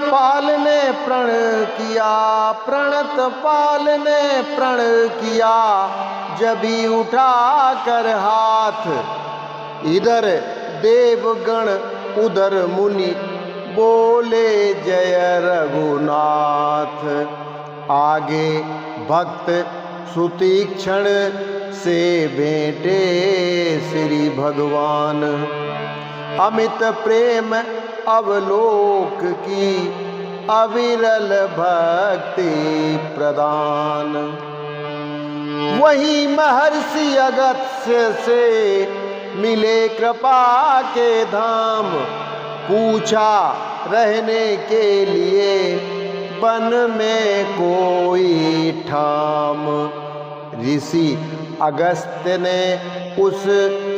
पाल ने प्रण किया, प्रणत पाल ने प्रण किया, जबी उठा कर हाथ। इधर देवगण उधर मुनि, बोले जय रघुनाथ। आगे भक्त सुतीक्षण से भेंटे श्री भगवान, अमित प्रेम अवलोक की, अविरल भक्ति प्रदान। वही महर्षि अगस्त्य से मिले कृपा के धाम, पूछा रहने के लिए वन में कोई ठाम। ऋषि अगस्त्य ने उस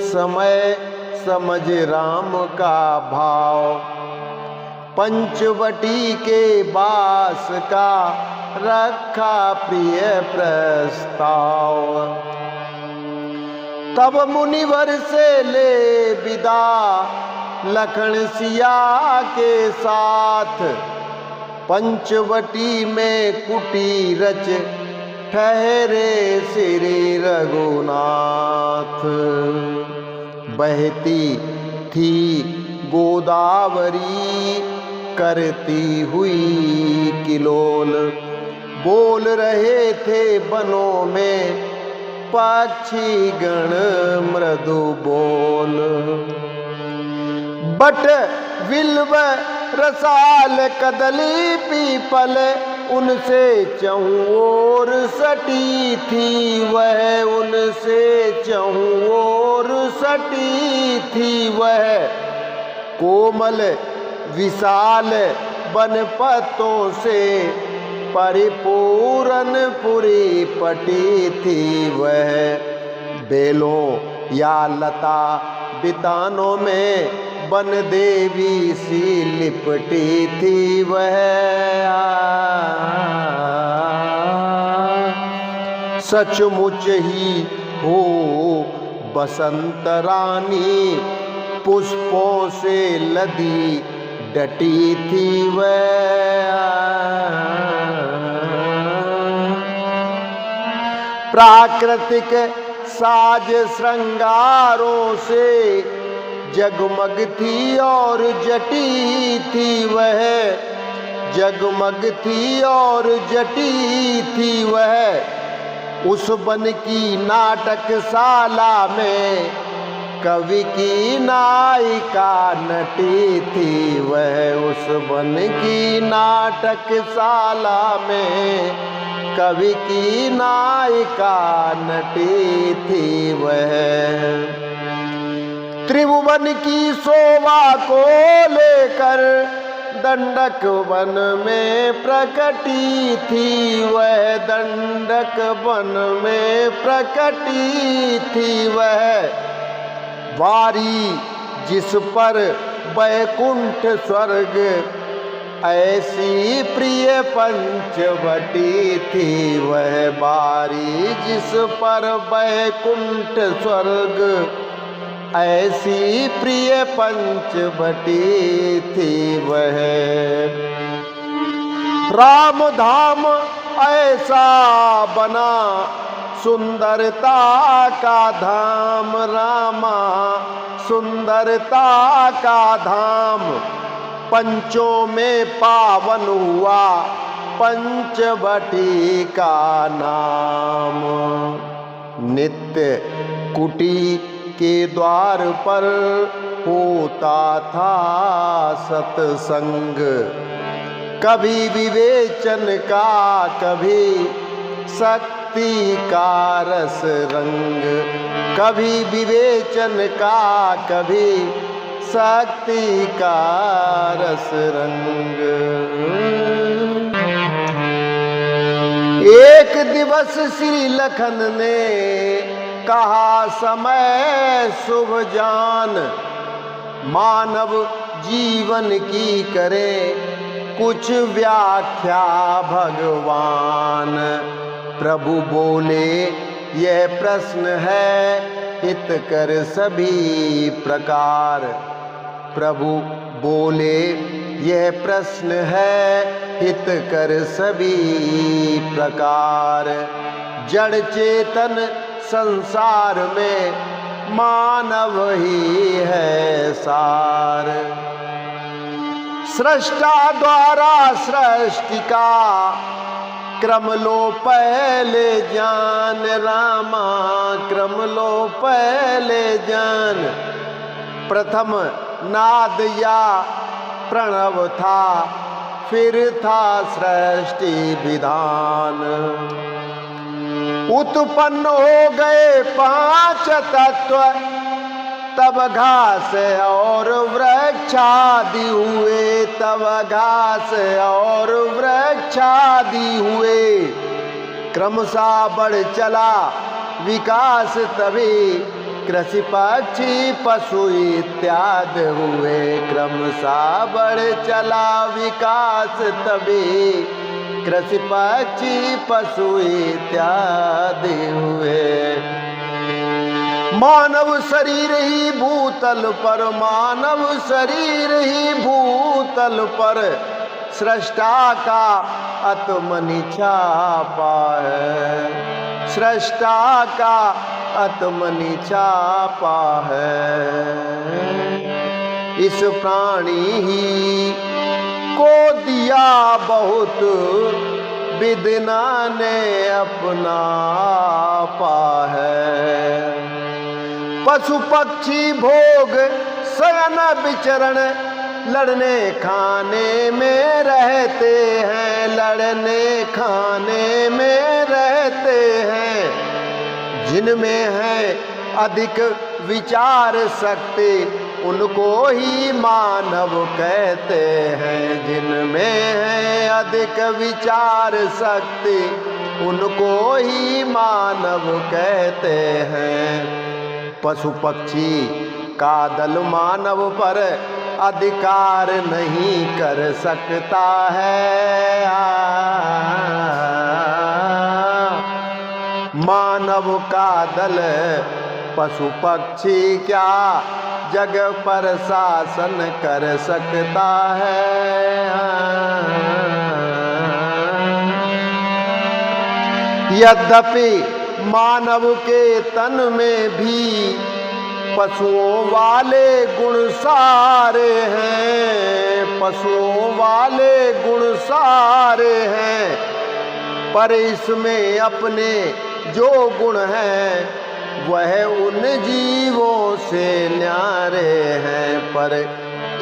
समय समझ राम का भाव, पंचवटी के बास का रखा प्रिय प्रस्ताव। तब मुनिवर से ले विदा, लखन सिया के साथ, पंचवटी में कुटी रच ठहरे श्री रघुनाथ। बहती थी गोदावरी करती हुई किलोल, बोल रहे थे बनों में पक्षी गण मृदु बोल। बट विल्व रसाल कदली पीपल, उनसे चहुं ओर सटी थी वह, उनसे चहुं ओर सटी थी वह। कोमल विशाल वन पत्तों से परिपूर्ण पुरी पटी थी वह। बेलों या लता बितानों में वन देवी सी लिपटी थी वह। सचमुच ही हो बसंत रानी, पुष्पों से लदी डटी थी वह। प्राकृतिक साज श्रृंगारों से जगमगती और जटी थी वह, जगमगती और जटी थी वह। उस वन की नाटकशाला में कवि की नायिका नटी थी वह। उस वन की नाटकशाला में कवि की नायिका नटी थी वह। त्रिभुवन की शोभा को लेकर दंडक वन में प्रकटी थी वह, दंडक वन में प्रकटी थी वह। वारी जिस पर वैकुंठ स्वर्ग, ऐसी प्रिय पंचवटी थी वह। बारी जिस पर वैकुंठ स्वर्ग, ऐसी प्रिय पंचवटी थी वह। राम धाम ऐसा बना सुंदरता का धाम, रामा सुंदरता का धाम। पंचों में पावन हुआ पंचवटी का नाम। नित्य कुटी के द्वार पर होता था सत्संग, कभी विवेचन का कभी शक्ति का रस रंग, कभी विवेचन का कभी शक्ति का रस रंग। एक दिवस श्री लखन ने कहा समय शुभ जान, मानव जीवन की करे कुछ व्याख्या भगवान। प्रभु बोले यह प्रश्न है हित कर सभी प्रकार। प्रभु बोले यह प्रश्न है हित कर सभी प्रकार। जड़ चेतन संसार में मानव ही है सार। सृष्टा द्वारा सृष्टि का क्रम लो पहले जान। रामा क्रम लो पहले जान। प्रथम नाद या प्रणव था, फिर था सृष्टि विधान। उत्पन्न हो गए पांच तत्व, तब घास और वृक्षादि हुए। तब घास और वृक्षादि हुए। क्रमशः बढ़ चला विकास, तभी कृषि पक्षी पशु इत्यादि हुए। क्रमशः बढ़ चला विकास, तभी कृषि पक्षी पशु इत्यादि हुए। मानव शरीर ही भूतल पर, मानव शरीर ही भूतल पर सृष्टा का आत्मनि छापा है। सृष्टा का आत्मनि छापा है। इस प्राणी ही को दिया बहुत, विदना ने अपना पा है। पशु पक्षी भोग शयन विचरण, लड़ने खाने में रहते हैं। लड़ने खाने में रहते हैं। जिनमें है अधिक विचार शक्ति, उनको ही मानव कहते हैं। जिनमें है अधिक विचार शक्ति, उनको ही मानव कहते हैं। पशु पक्षी का दल मानव पर अधिकार नहीं कर सकता है। मानव का दल पशु पक्षी क्या जग पर शासन कर सकता है। यद्यपि मानव के तन में भी पशुओं वाले गुण सारे हैं। पशुओं वाले गुण सारे हैं, पर इसमें अपने जो गुण हैं वह उन जीवों से न्यारे हैं। पर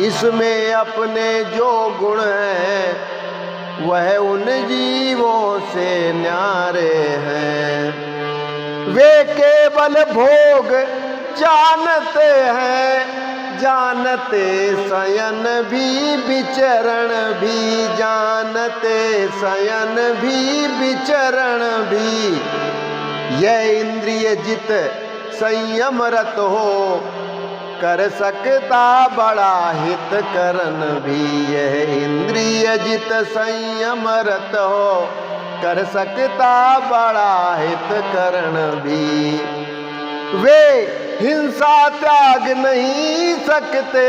इसमें अपने जो गुण हैं वह उन जीवों से न्यारे हैं। वे केवल भोग जानते हैं, जानते शयन भी विचरण भी। जानते शयन भी विचरण भी। यह इंद्रिय जित संयम रत हो, कर सकता बड़ा हित करन भी। यह इंद्रिय जित संयम रत हो, कर सकता बड़ा हित करन भी। वे हिंसा त्याग नहीं सकते,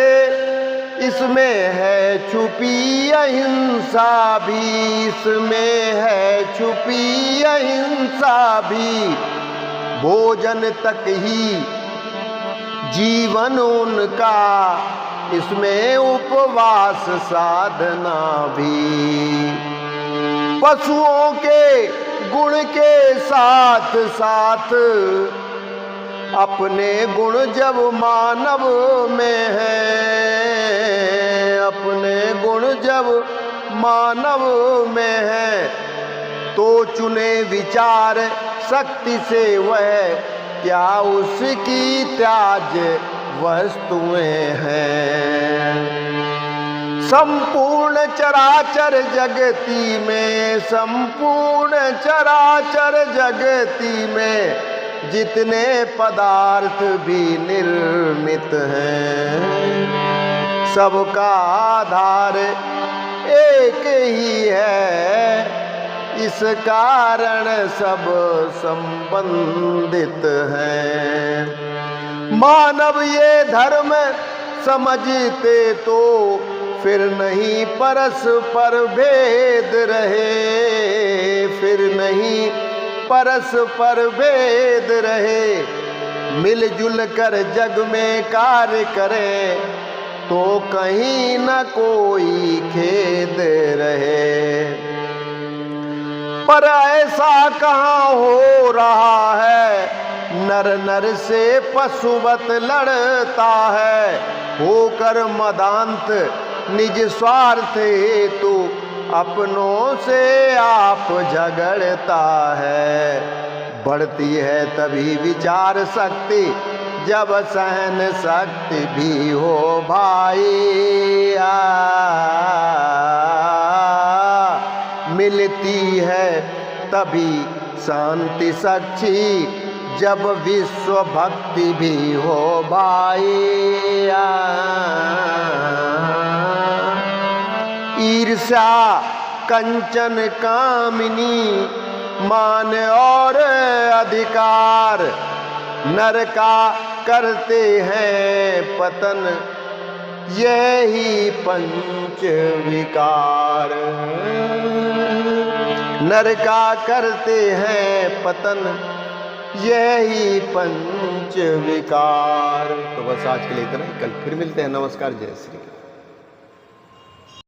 इसमें है छुपी अहिंसा भी। इसमें है छुपी अहिंसा भी। भोजन तक ही जीवन उनका, इसमें उपवास साधना भी। पशुओं के गुण के साथ साथ अपने गुण जब मानव में है, अपने गुण जब मानव में है, तो चुने विचार शक्ति से वह क्या उसकी त्याज वस्तुएं हैं। संपूर्ण चराचर जगती में, संपूर्ण चराचर जगती में जितने पदार्थ भी निर्मित हैं, सबका आधार एक ही है। इस कारण सब संबंधित हैं। मानव ये धर्म समझते तो फिर नहीं परस्पर भेद रहे, फिर नहीं परस्पर भेद रहे। मिलजुल कर जग में कार्य करें तो कहीं न कोई खेद रहे। पर ऐसा कहाँ हो रहा है, नर नर से पशुवत लड़ता है। होकर मदांत निज स्वार्थ हेतु अपनों से आप झगड़ता है। बढ़ती है तभी विचार शक्ति जब सहन शक्ति भी हो भाई। मिलती है तभी शांति साक्षी जब विश्व भक्ति भी हो भाई। ईर्ष्या कंचन कामिनी मान और अधिकार नर का करते हैं पतन, यही पंच विकार। नर का करते हैं पतन, यही पंच विकार। तो बस आज के लिए इतना ही, कल फिर मिलते हैं। नमस्कार, जय श्री।